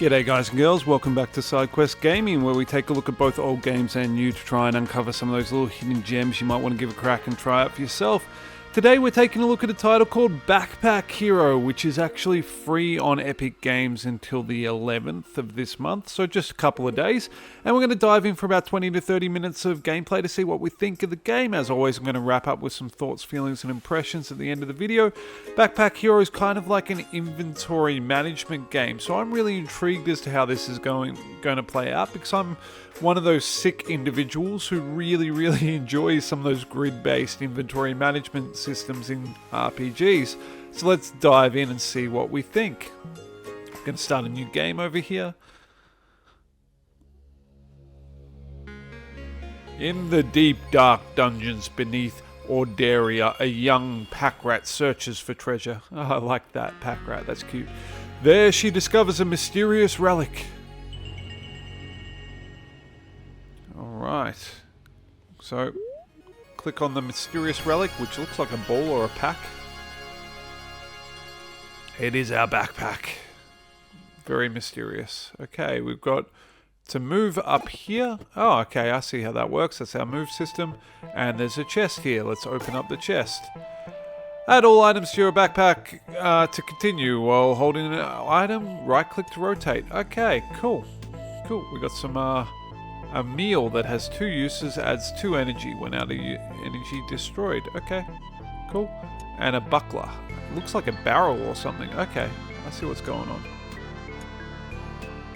G'day guys and girls, welcome back to Sidequest Gaming, where we take a look at both old games and new to try and uncover some of those little hidden gems you might want to give a crack and try out for yourself. Today we're taking a look at a title called Backpack Hero, which is actually free on Epic Games until the 11th of this month, so just a couple of days. And we're going to dive in for about 20 to 30 minutes of gameplay to see what we think of the game. As always, I'm going to wrap up with some thoughts, feelings and impressions at the end of the video. Backpack Hero is kind of like an inventory management game, so I'm really intrigued as to how this is going to play out, because I'm one of those sick individuals who really enjoys some of those grid-based inventory management systems in RPGs. So let's dive in and see what we think. I'm going to start a new game over here. In the deep dark dungeons beneath Ordaria, a young pack rat searches for treasure. Oh, I like that, pack rat, that's cute. There she discovers a mysterious relic. Alright, so click on the mysterious relic, which looks like a ball or a pack. It is our backpack. Very mysterious. Okay, we've got to move up here. Oh, okay, I see how that works. That's our move system. And there's a chest here. Let's open up the chest. Add all items to your backpack to continue while holding an item. Right click to rotate. Okay, cool. Cool, we got some a meal that has 2 uses, adds 2 energy when out of energy destroyed. Okay, cool. And a buckler. Looks like a barrel or something. Okay, I see what's going on.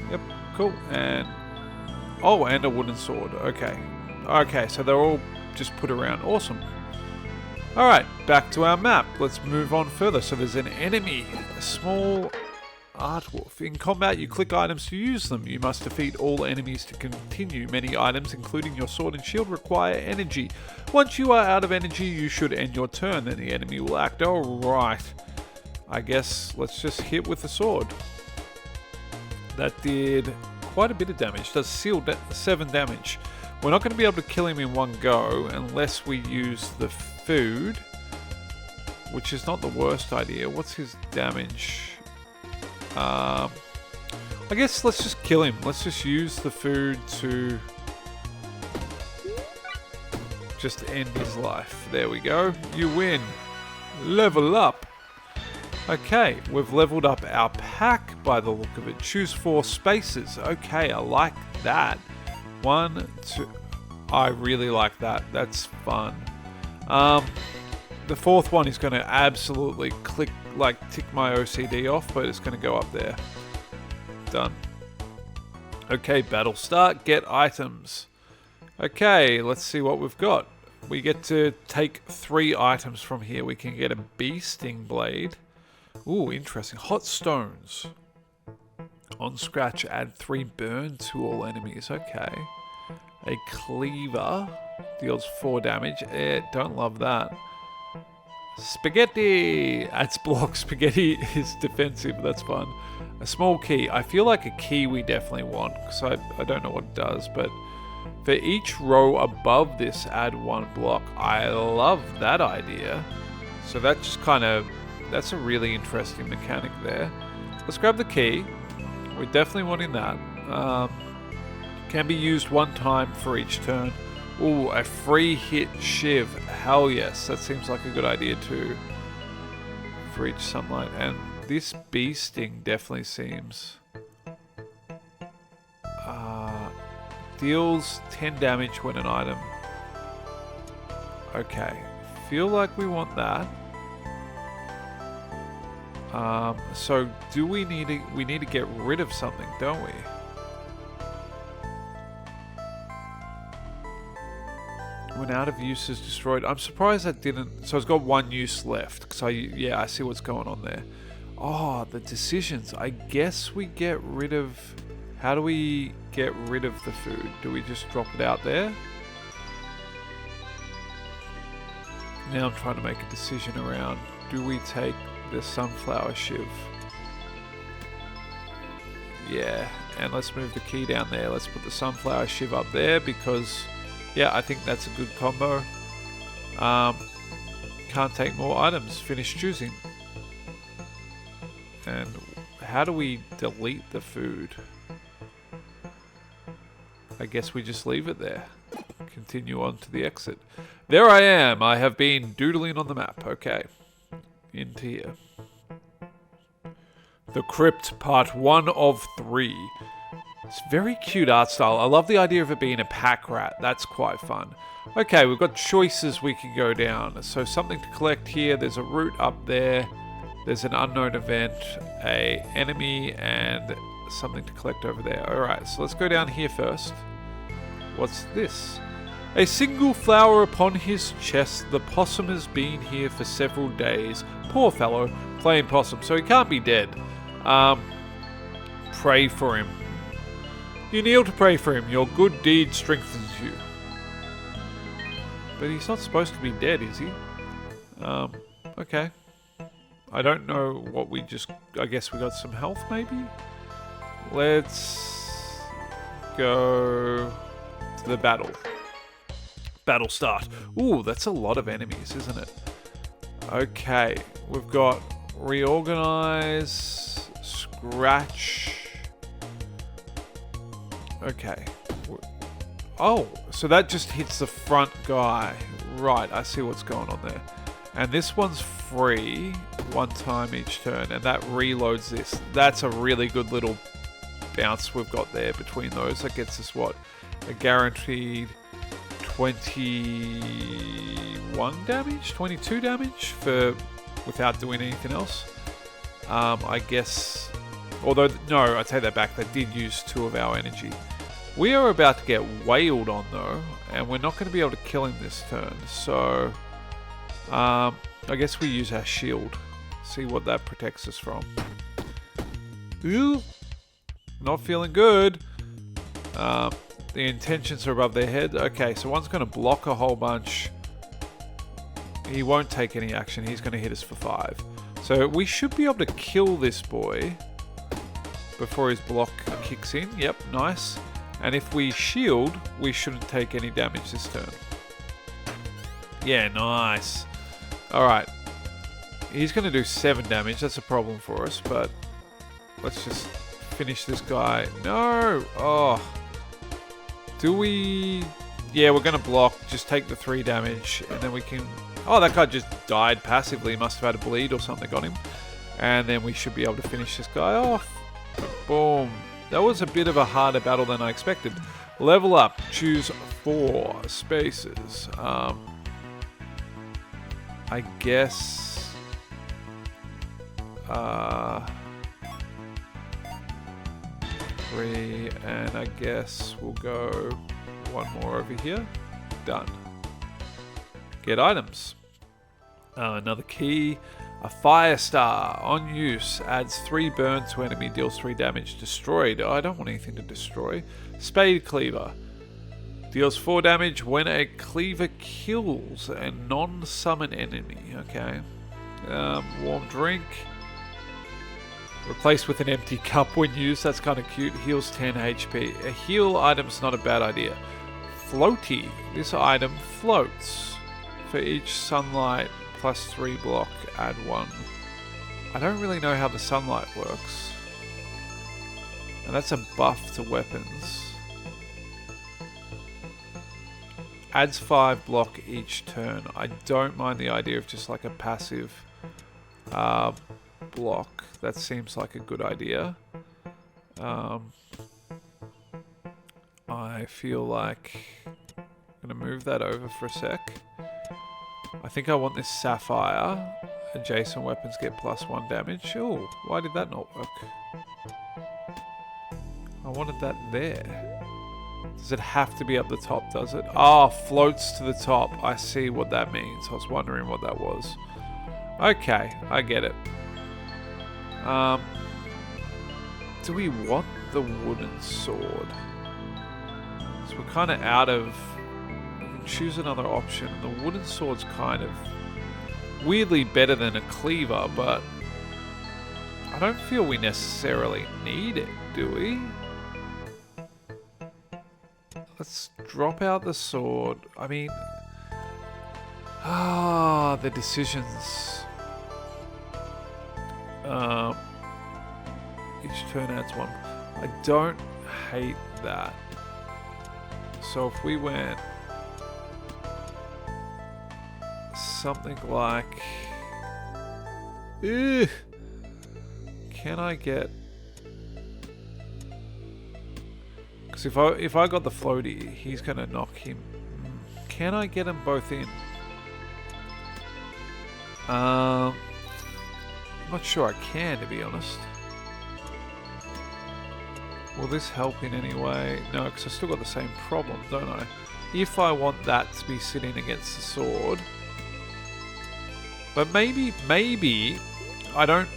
Yep, cool. And oh, and a wooden sword. Okay. Okay, so they're all just put around. Awesome. Alright, back to our map. Let's move on further. So there's an enemy, a small Artwolf. In combat, you click items to use them. You must defeat all enemies to continue. Many items, including your sword and shield, require energy. Once you are out of energy, you should end your turn, then the enemy will act. Alright. I guess let's just hit with the sword. That did quite a bit of damage. Does 7 damage. We're not going to be able to kill him in one go unless we use the food, which is not the worst idea. What's his damage? I guess let's just kill him. Let's just use the food to just end his life. There we go. You win. Level up. Okay, we've leveled up our pack by the look of it. Choose 4 spaces. Okay, I like that. 1, 2. I really like that. That's fun. The 4th one is going to absolutely tick my OCD off, but it's going to go up there. Done. Okay, battle start. Get items. Okay, let's see what we've got. We get to take 3 items from here. We can get a bee sting blade. Ooh, interesting. Hot stones. On scratch, add 3 burn to all enemies. Okay. A cleaver deals 4 damage. Don't love that. Spaghetti! Adds block. Spaghetti is defensive. That's fun. A small key. I feel like a key we definitely want, because I don't know what it does, but for each row above this, add 1 block. I love that idea. So that just that's a really interesting mechanic there. Let's grab the key. We're definitely wanting that. Can be used 1 time for each turn. Ooh, a free hit shiv. Hell yes, that seems like a good idea too. For each sunlight. And this bee sting definitely seems... deals 10 damage when an item... Okay, feel like we want that. So do we need to get rid of something, don't we? When out of use is destroyed. I'm surprised that didn't... So it's got 1 use left. So yeah, I see what's going on there. Oh, the decisions. I guess we get rid of... How do we get rid of the food? Do we just drop it out there? Now I'm trying to make a decision around... Do we take the sunflower shiv? Yeah, and let's move the key down there. Let's put the sunflower shiv up there because... Yeah, I think that's a good combo. Can't take more items. Finish choosing. And How do we delete the food? I guess we just leave it there. Continue on to the exit. There I am. I have been doodling on the map. Okay. Into here. The Crypt, part 1 of 3. It's very cute art style. I love the idea of it being a pack rat. That's quite fun. Okay, we've got choices we can go down. So something to collect here. There's a route up there. There's an unknown event, a enemy, and something to collect over there. Alright, so let's go down here first. What's this? A single flower upon his chest. The possum has been here for several days. Poor fellow, playing possum. So he can't be dead. Pray for him. You kneel to pray for him. Your good deed strengthens you. But he's not supposed to be dead, is he? Okay. I don't know what we just... I guess we got some health, maybe? Let's go to the battle. Battle start. Ooh, that's a lot of enemies, isn't it? Okay. We've got reorganize, scratch. Okay. Oh, so that just hits the front guy. Right, I see what's going on there. And this one's free 1 time each turn, and that reloads this. That's a really good little bounce we've got there between those. That gets us what? A guaranteed 21 damage? 22 damage for without doing anything else. I guess... Although, no, I take that back. That did use 2 of our energy. We are about to get wailed on, though, and we're not going to be able to kill him this turn. So, I guess we use our shield. See what that protects us from. Ooh, not feeling good. The intentions are above their head. Okay, so one's going to block a whole bunch. He won't take any action. He's going to hit us for 5. So we should be able to kill this boy before his block kicks in. Yep, nice. And if we shield, we shouldn't take any damage this turn. Yeah, nice. Alright. He's going to do 7 damage. That's a problem for us, but let's just finish this guy. No! Oh. Do we... Yeah, we're going to block. Just take the 3 damage, and then we can... Oh, that guy just died passively. He must have had a bleed or something on him. And then we should be able to finish this guy off. Boom. That was a bit of a harder battle than I expected. Level up. Choose 4 spaces. I guess... 3, and I guess we'll go 1 more over here. Done. Get items. Another key. A fire star. On use. Adds 3 burn to enemy. Deals 3 damage. Destroyed. Oh, I don't want anything to destroy. Spade cleaver. Deals 4 damage when a cleaver kills a non-summon enemy. Okay. Warm drink. Replace with an empty cup when used. That's kind of cute. Heals 10 HP. A heal item's not a bad idea. Floaty. This item floats. For each sunlight plus 3 block, add 1. I don't really know how the sunlight works. And that's a buff to weapons. Adds 5 block each turn. I don't mind the idea of just like a passive block. That seems like a good idea. I feel like I'm going to move that over for a sec. I think I want this sapphire. Adjacent weapons get +1 damage. Oh, why did that not work? I wanted that there. Does it have to be up the top, does it? Oh, floats to the top. I see what that means. I was wondering what that was. Okay, I get it. Do we want the wooden sword? So we're kind of out of... We can choose another option. The wooden sword's kind of weirdly better than a cleaver, but I don't feel we necessarily need it, do we? Let's drop out the sword. I mean... the decisions. Each turn adds one. I don't hate that. So if we went something like... Ugh, can I get... Because if I got the floaty, he's going to knock him. Can I get them both in? I'm not sure I can, to be honest. Will this help in any way? No, because I've still got the same problem, don't I? If I want that to be sitting against the sword... But maybe I don't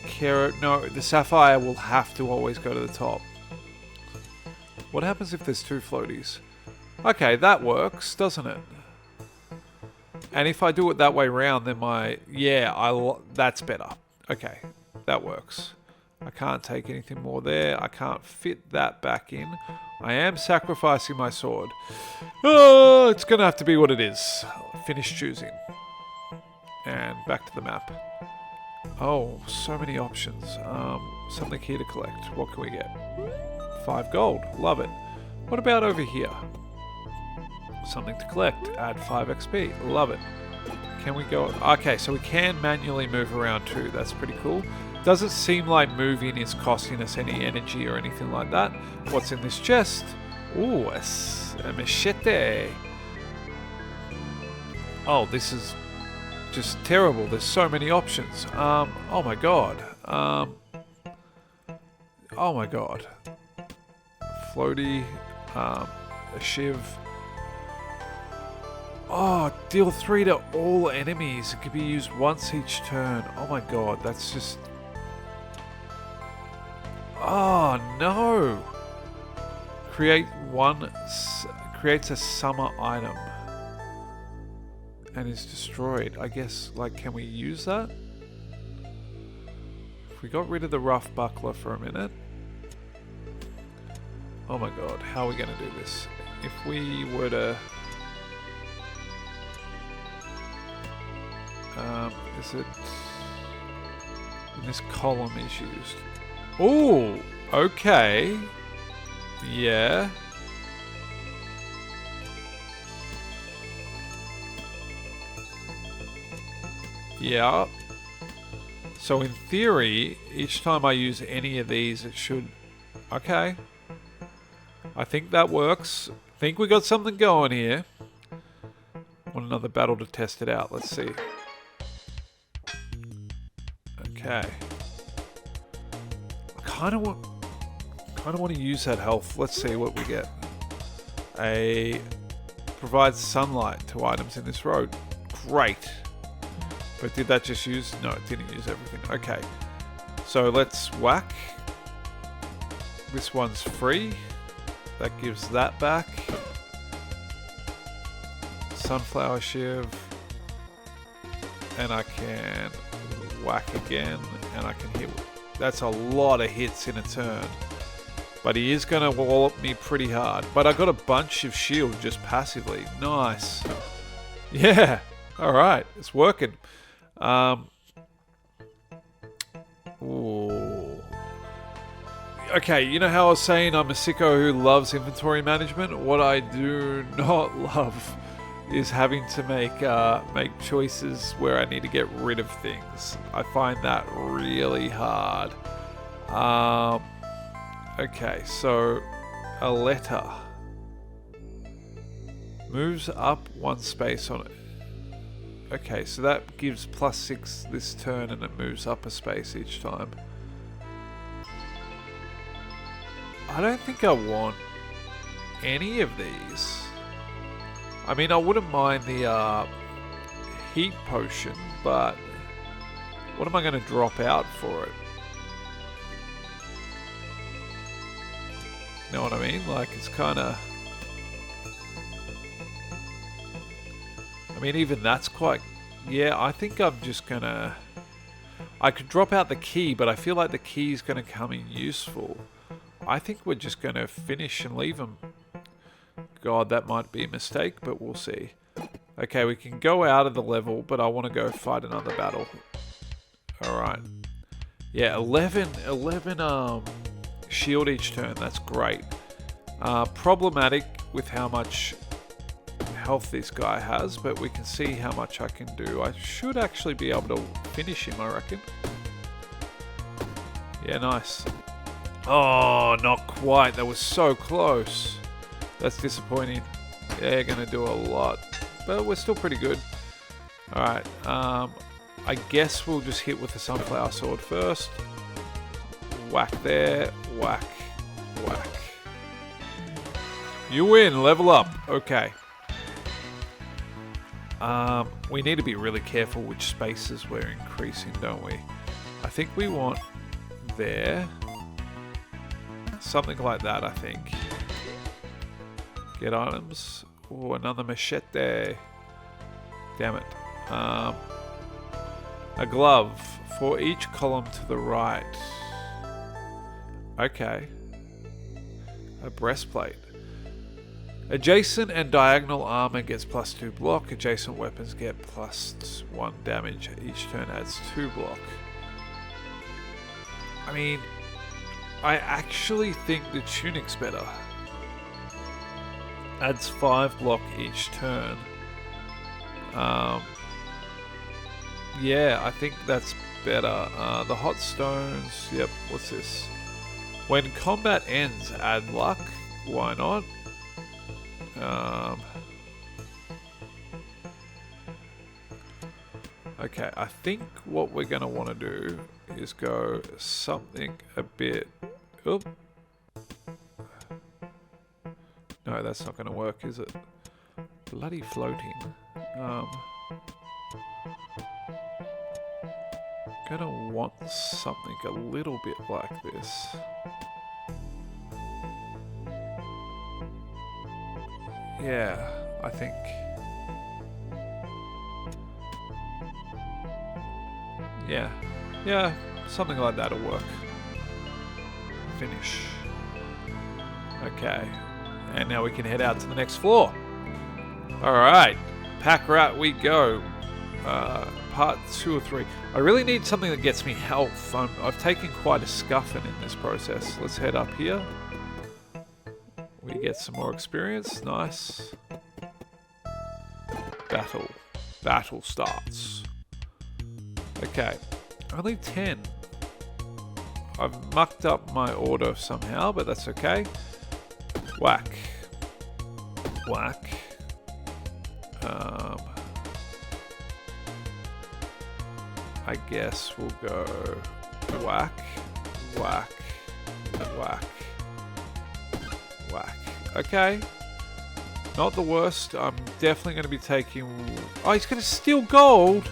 care. No, the sapphire will have to always go to the top. What happens if there's two floaties? Okay, that works, doesn't it? And if I do it that way round, then that's better. Okay, that works. I can't take anything more there. I can't fit that back in. I am sacrificing my sword. Oh, it's going to have to be what it is. Finish choosing. And back to the map. Oh, so many options. Something here to collect. What can we get? 5 gold. Love it. What about over here? Something to collect. Add 5 XP. Love it. Can we go... Okay, so we can manually move around too. That's pretty cool. Doesn't seem like moving is costing us any energy or anything like that. What's in this chest? Ooh, a machete. Oh, this is just terrible. There's so many options. Oh my god. Oh my god. Floaty. A shiv. Oh, deal 3 to all enemies. It can be used once each turn. Oh my god, that's just... Oh no! Creates a summer item. And is destroyed. I guess, like, can we use that? If we got rid of the rough buckler for a minute. Oh my god, how are we going to do this? If we were to... is it... And this column is used. Oh, okay. Yeah. Yeah. So in theory, each time I use any of these, it should... Okay. I think that works. I think we got something going here. Want another battle to test it out. Let's see. Okay. I kind of want to use that health. Let's see what we get. Provides sunlight to items in this road. Great. But did that just use... No, it didn't use everything. Okay. So let's whack. This one's free. That gives that back. Sunflower shiv. And I can whack again. And I can hit... That's a lot of hits in a turn. But he is going to wallop me pretty hard. But I got a bunch of shield just passively. Nice. Yeah. Alright. It's working. Ooh. Okay, you know how I was saying I'm a sicko who loves inventory management? What I do not love is having to make choices where I need to get rid of things. I find that really hard. Okay, so a letter moves up 1 space on it. Okay, so that gives +6 this turn and it moves up a space each time. I don't think I want any of these. I mean, I wouldn't mind the heat potion, but what am I going to drop out for it? You know what I mean? Like, it's kind of... I mean, even that's quite... Yeah, I think I'm just going to... I could drop out the key, but I feel like the key is going to come in useful. I think we're just going to finish and leave them. God, that might be a mistake, but we'll see. Okay, we can go out of the level, but I want to go fight another battle. Alright. Yeah, 11 shield each turn. That's great. Problematic with how much health this guy has, but we can see how much I can do. I should actually be able to finish him, I reckon. Yeah, nice. Oh, not quite. That was so close. That's disappointing. They're going to do a lot, but we're still pretty good. Alright, I guess we'll just hit with the Sunflower Sword first. Whack there, whack, whack. You win, level up. Okay. We need to be really careful which spaces we're increasing, don't we? I think we want there. Something like that, I think. Get items. Oh, another machete. Damn it. A glove for each column to the right. Okay. A breastplate. Adjacent and diagonal armor gets +2 block. Adjacent weapons get +1 damage. Each turn adds 2 block. I mean, I actually think the tunic's better. Adds 5 block each turn. Yeah, I think that's better. The hot stones. Yep, what's this? When combat ends, add luck. Why not? Okay, I think what we're going to want to do is go something a bit... Oop. No, that's not going to work, is it? Bloody floating. Gonna want something a little bit like this. Yeah, I think. Yeah, something like that'll work. Finish. Okay, and now we can head out to the next floor. Alright, pack rat we go. Part 2 or 3. I really need something that gets me health. I've taken quite a scuffing in this process. Let's head up here. We get some more experience. Nice. Battle starts. Okay, only 10. I've mucked up my order somehow, but that's okay. Whack. Whack. I guess we'll go whack, whack, whack, whack. Okay. Not the worst. I'm definitely going to be taking... Oh, he's going to steal gold?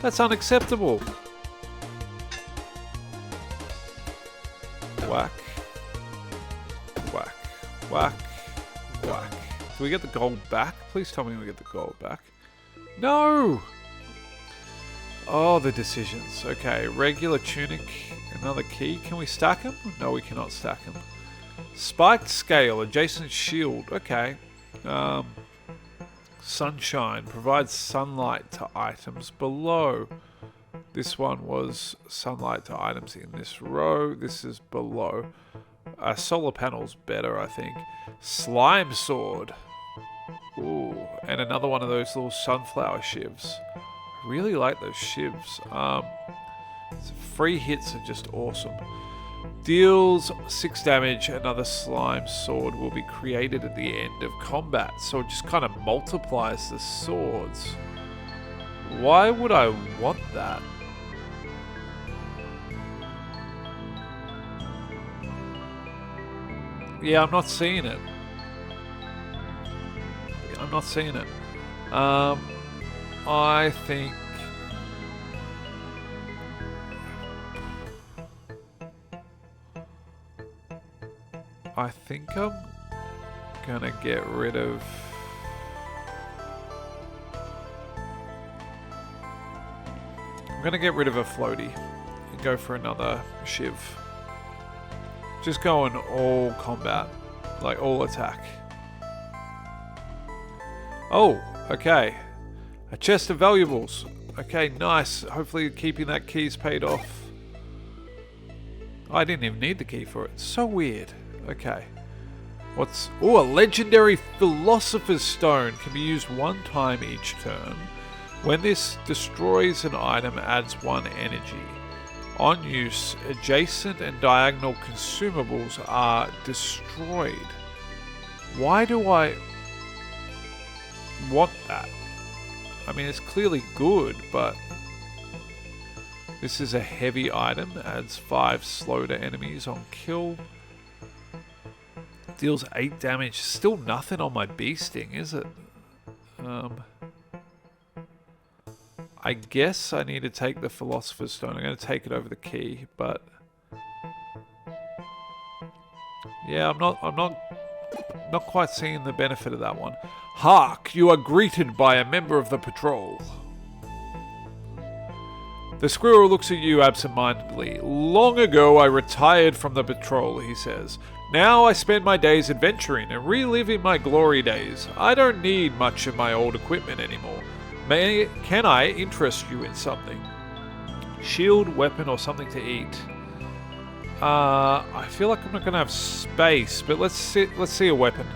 That's unacceptable. Whack, whack, whack, whack. Do we get the gold back? Please tell me we get the gold back. No! Oh, the decisions. Okay, regular tunic, another key. Can we stack them? No, we cannot stack them. Spiked scale, adjacent shield. Okay. Sunshine, provides sunlight to items below. This one was sunlight to items in this row. This is below. Solar panel's better, I think. Slime sword. Ooh, and another one of those little sunflower shivs. Really like those shivs. Free hits are just awesome. Deals 6 damage. Another slime sword will be created at the end of combat, so it just kind of multiplies the swords. Why would I want that? Yeah, I'm not seeing it. I'm not seeing it. I think... I'm gonna get rid of... I'm gonna get rid of a floaty and go for another shiv. Just going all combat, like all attack. Oh, okay. A chest of valuables. Okay, nice. Hopefully keeping that key's paid off. I didn't even need the key for it. So weird. Okay. What's... Oh, a legendary Philosopher's Stone can be used one time each turn. When this destroys an item, adds 1 energy. On use, adjacent and diagonal consumables are destroyed. Why do I want that? I mean, it's clearly good, but... This is a heavy item. Adds 5 slow to enemies on kill. Deals 8 damage. Still nothing on my bee sting, is it? I guess I need to take the Philosopher's Stone. I'm going to take it over the key, but... Yeah, I'm not quite seeing the benefit of that one. Hark! You are greeted by a member of the patrol. The squirrel looks at you absent-mindedly. Long ago I retired from the patrol, he says. Now I spend my days adventuring and reliving my glory days. I don't need much of my old equipment anymore. Can I interest you in something? Shield, weapon, or something to eat? I feel like I'm not going to have space, but let's see a weapon.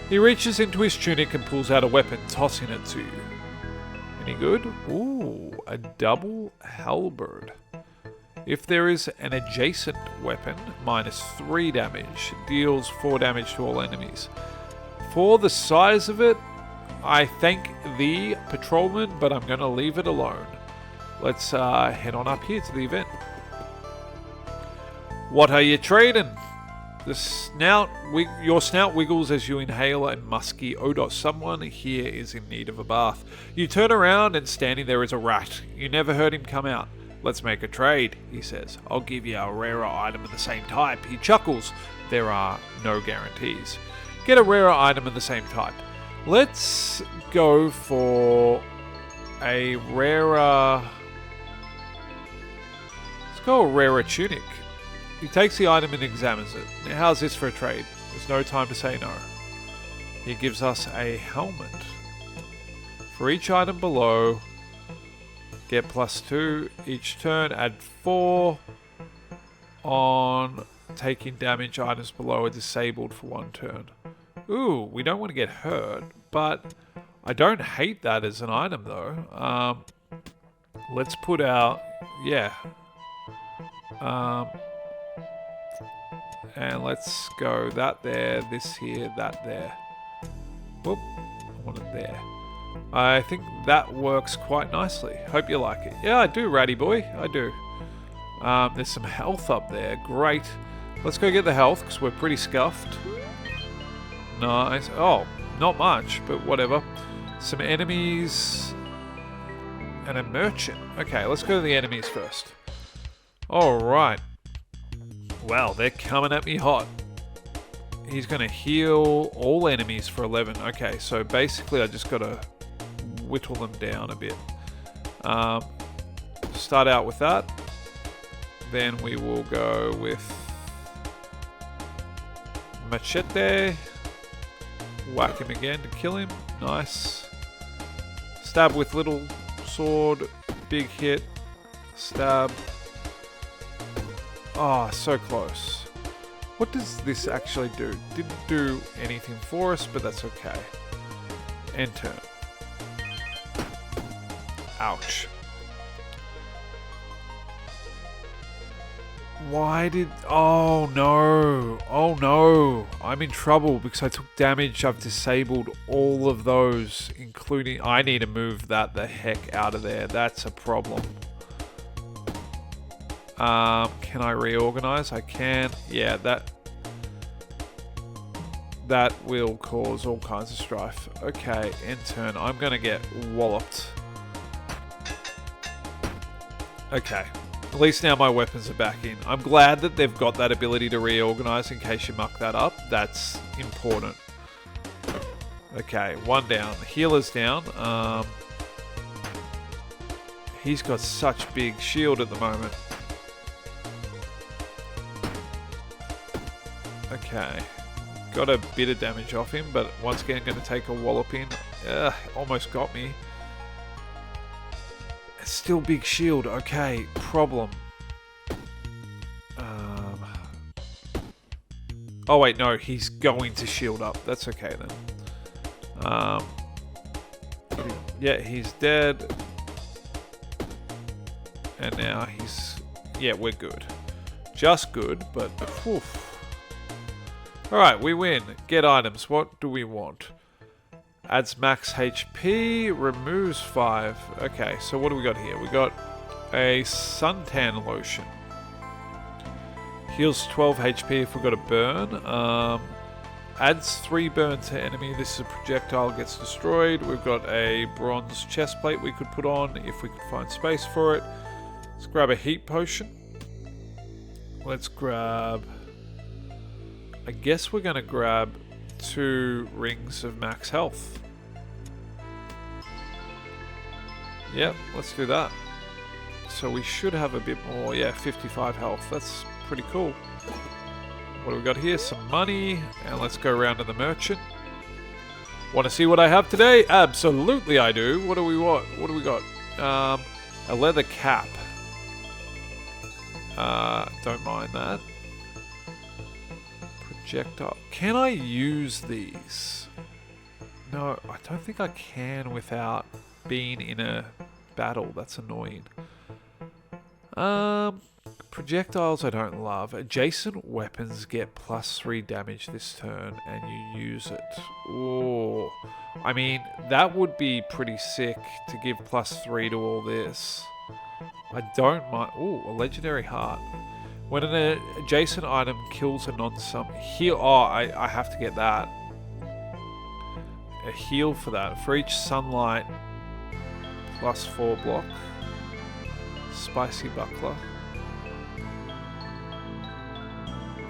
He reaches into his tunic and pulls out a weapon, tossing it to you. Any good? Ooh, a double halberd. If there is an adjacent weapon, minus 3 damage, deals 4 damage to all enemies. For the size of it, I thank thee, patrolman, but I'm going to leave it alone. Let's head on up here to the event. What are you trading? Your snout wiggles as you inhale a musky odor. Someone here is in need of a bath. You turn around and standing there is a rat. You never heard him come out. Let's make a trade, he says. I'll give you a rarer item of the same type. He chuckles. There are no guarantees. Get a rarer item of the same type. Let's go for a rarer... Let's go a rarer tunic. He takes the item and examines it. Now, how's this for a trade? There's no time to say no. He gives us a helmet. For each item below, get +2 each turn. Add 4 on taking damage. Items below are disabled for 1 turn. Ooh, we don't want to get hurt, but I don't hate that as an item though. Let's put out, yeah. And let's go that there, this here, that there. Whoop, I want it there. I think that works quite nicely. Hope you like it. Yeah, I do, Ratty Boy. I do. There's some health up there. Great. Let's go get the health, because we're pretty scuffed. Nice. Oh, not much, but whatever. Some enemies and a merchant. Okay, let's go to the enemies first. Alright. Wow, they're coming at me hot. He's going to heal all enemies for 11. Okay, so basically I just got to whittle them down a bit. Start out with that. Then we will go with machete. Whack him again to kill him. Nice. Stab with little sword. Big hit. Stab. Oh, so close. What does this actually do? Didn't do anything for us, but that's okay. End turn. Ouch. Why did... Oh no. Oh no. I'm in trouble because I took damage. I've disabled all of those, including... I need to move that the heck out of there. That's a problem. Can I reorganize? I can. Yeah, that will cause all kinds of strife. Okay, end turn. I'm going to get walloped. Okay. At least now my weapons are back in. I'm glad that they've got that ability to reorganize in case you muck that up. That's important. Okay, 1 down. The healer's down. He's got such big shield at the moment. Okay. Got a bit of damage off him, but once again going to take a walloping. Almost got me. Still big shield. Okay, problem. Oh wait, no, he's going to shield up. That's okay then. Yeah, he's dead. And now he's... Yeah, we're good. Just good, but... Oof. Alright, we win. Get items. What do we want? Adds max HP. Removes 5. Okay, so what do we got here? We got a suntan lotion. Heals 12 HP if we've got a burn. Adds 3 burn to enemy. This is a projectile, gets destroyed. We've got a bronze chest plate we could put on if we could find space for it. Let's grab a heat potion. Let's grab... I guess we're going to grab 2 rings of max health. Yep, let's do that. So we should have a bit more. Yeah, 55 health. That's pretty cool. What do we got here? Some money. And let's go around to the merchant. Want to see what I have today? Absolutely I do. What do we want? What do we got? A leather cap. Don't mind that. Projectile. Can I use these? No, I don't think I can without being in a battle. That's annoying. Projectiles I don't love. Adjacent weapons get +3 damage this turn and you use it. Oh, I mean, that would be pretty sick to give +3 to all this. I don't mind. Oh, a legendary heart. When an adjacent item kills a non-summon heal. Oh, I have to get that. A heal for that. For each sunlight, +4 block. Spicy buckler.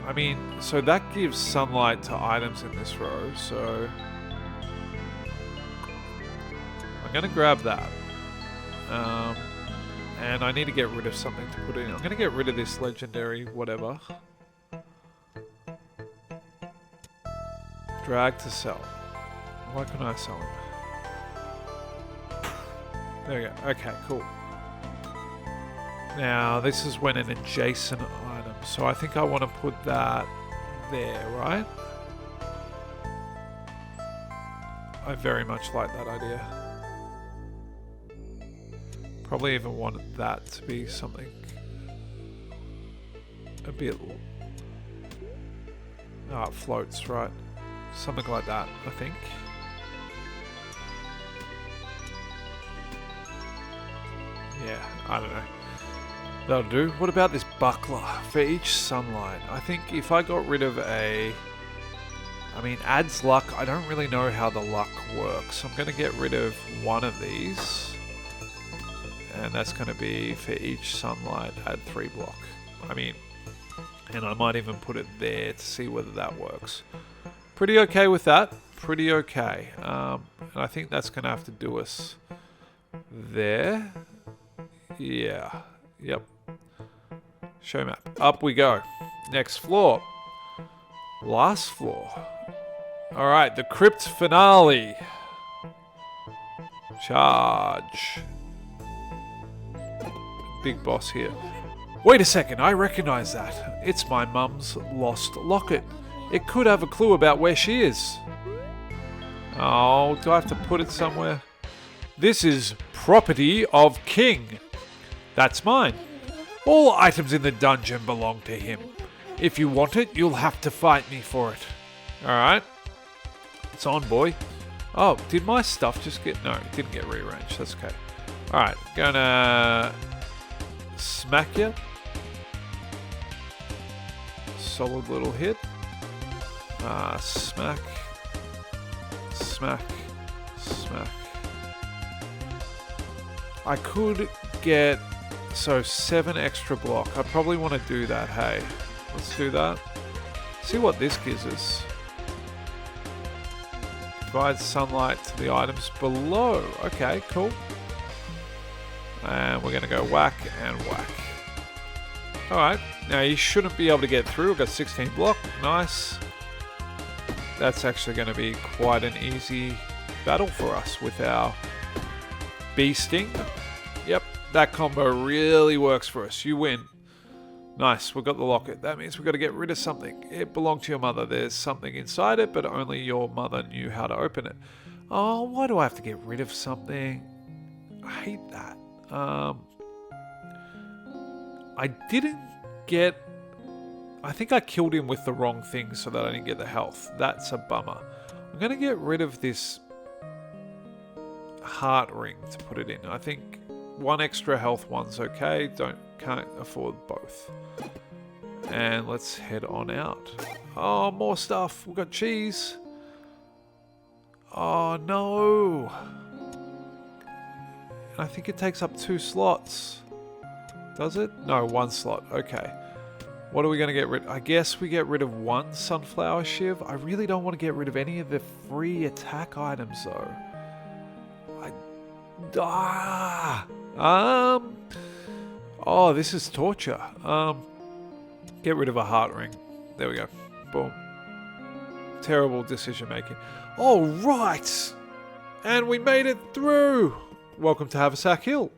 I mean, so that gives sunlight to items in this row, so... I'm going to grab that. And I need to get rid of something to put in. I'm going to get rid of this legendary whatever. Drag to sell. Why can I sell him? There we go. Okay, cool. Now, this is when an adjacent item. So I think I want to put that there, right? I very much like that idea. Probably even wanted that to be something a bit... Oh, it floats, right? Something like that, I think. Yeah, I don't know. That'll do. What about this buckler? For each sunlight. I think if I got rid of a... I mean, adds luck. I don't really know how the luck works. I'm going to get rid of one of these. And that's going to be for each sunlight, add 3 block. I mean, and I might even put it there to see whether that works. Pretty okay with that. Pretty okay. And I think that's going to have to do us there. Yeah. Yep. Show map. Up we go. Next floor. Last floor. Alright, the crypt finale. Charge. Big boss here. Wait a second, I recognize that. It's my mum's lost locket. It could have a clue about where she is. Oh, do I have to put it somewhere? This is property of King. That's mine. All items in the dungeon belong to him. If you want it, you'll have to fight me for it. Alright. It's on, boy. Oh, did my stuff just get... No, it didn't get rearranged. That's okay. Alright, gonna... smack you. Solid little hit. Smack. Smack. Smack. I could get... So 7 extra block. I probably want to do that, hey. Let's do that. See what this gives us. Provides sunlight to the items below. Okay, cool. And we're going to go whack and whack. Alright, now you shouldn't be able to get through. We've got 16 block. Nice. That's actually going to be quite an easy battle for us with our beasting. Yep, that combo really works for us. You win. Nice, we've got the locket. That means we've got to get rid of something. It belonged to your mother. There's something inside it, but only your mother knew how to open it. Oh, why do I have to get rid of something? I hate that. I didn't get... I think I killed him with the wrong thing so that I didn't get the health. That's a bummer. I'm going to get rid of this heart ring to put it in. I think one extra health one's okay. Can't afford both. And let's head on out. Oh, more stuff. We've got cheese. Oh, no. I think it takes up 2 slots. Does it? No, 1 slot. Okay. What are we going to get rid of? I guess we get rid of 1 sunflower shiv. I really don't want to get rid of any of the free attack items, though. Oh, this is torture. Get rid of a heart ring. There we go. Boom. Terrible decision making. All right. And we made it through. Welcome to Haversack Hill.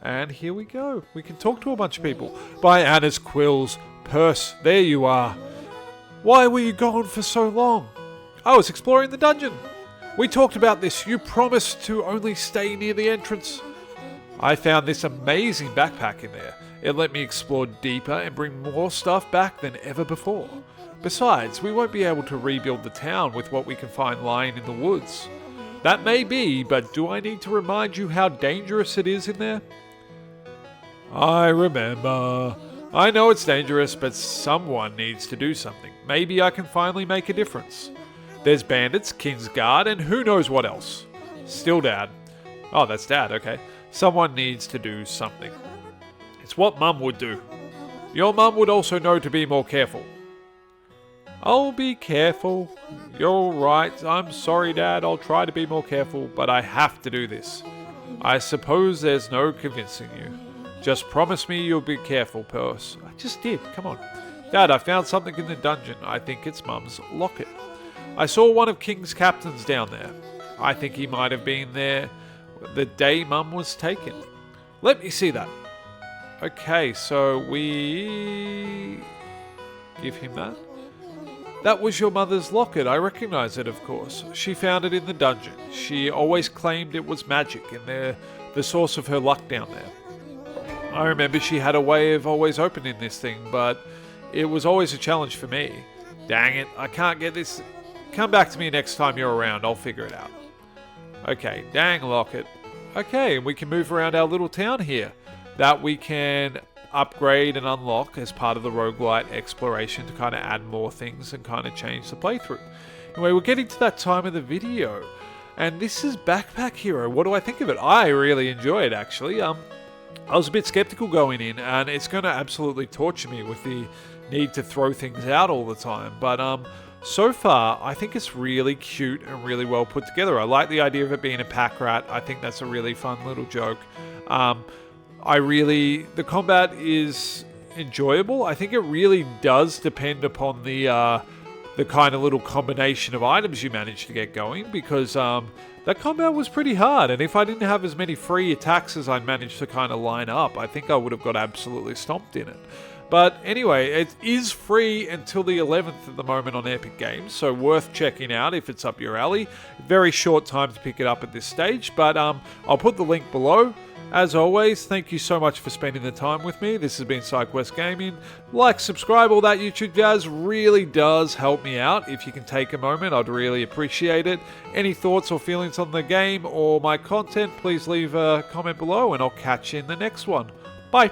And here we go. We can talk to a bunch of people. By Anna's Quills. Purse, there you are. Why were you gone for so long? I was exploring the dungeon. We talked about this. You promised to only stay near the entrance. I found this amazing backpack in there. It let me explore deeper and bring more stuff back than ever before. Besides, we won't be able to rebuild the town with what we can find lying in the woods. That may be, but do I need to remind you how dangerous it is in there? I remember. I know it's dangerous, but someone needs to do something. Maybe I can finally make a difference. There's bandits, Kingsguard, and who knows what else. Still Dad. Oh, that's Dad, okay. Someone needs to do something. It's what Mum would do. Your Mum would also know to be more careful. I'll be careful. You're right. I'm sorry, Dad. I'll try to be more careful, but I have to do this. I suppose there's no convincing you. Just promise me you'll be careful, Purse. I just did. Come on. Dad, I found something in the dungeon. I think it's Mum's locket. I saw one of King's captains down there. I think he might have been there the day Mum was taken. Let me see that. Okay, so we give him that. That was your mother's locket. I recognize it, of course. She found it in the dungeon. She always claimed it was magic and the source of her luck down there. I remember she had a way of always opening this thing, but it was always a challenge for me. Dang it, I can't get this. Come back to me next time you're around. I'll figure it out. Okay, dang locket. Okay, we can move around our little town here. That we can upgrade and unlock as part of the roguelike exploration to kind of add more things and kind of change the playthrough. Anyway, we're getting to that time of the video. And this is Backpack Hero. What do I think of it? I really enjoy it, actually. I was a bit skeptical going in, and it's going to absolutely torture me with the need to throw things out all the time. But so far, I think it's really cute and really well put together. I like the idea of it being a pack rat. I think that's a really fun little joke. The combat is enjoyable. I think it really does depend upon the kind of little combination of items you manage to get going, because that combat was pretty hard, and if I didn't have as many free attacks as I managed to kind of line up, I think I would have got absolutely stomped in it. But anyway, it is free until the 11th at the moment on Epic Games, so worth checking out if it's up your alley. Very short time to pick it up at this stage, but I'll put the link below. As always, thank you so much for spending the time with me. This has been Sidequest Gaming. Like, subscribe, all that YouTube jazz really does help me out. If you can take a moment, I'd really appreciate it. Any thoughts or feelings on the game or my content, please leave a comment below and I'll catch you in the next one. Bye.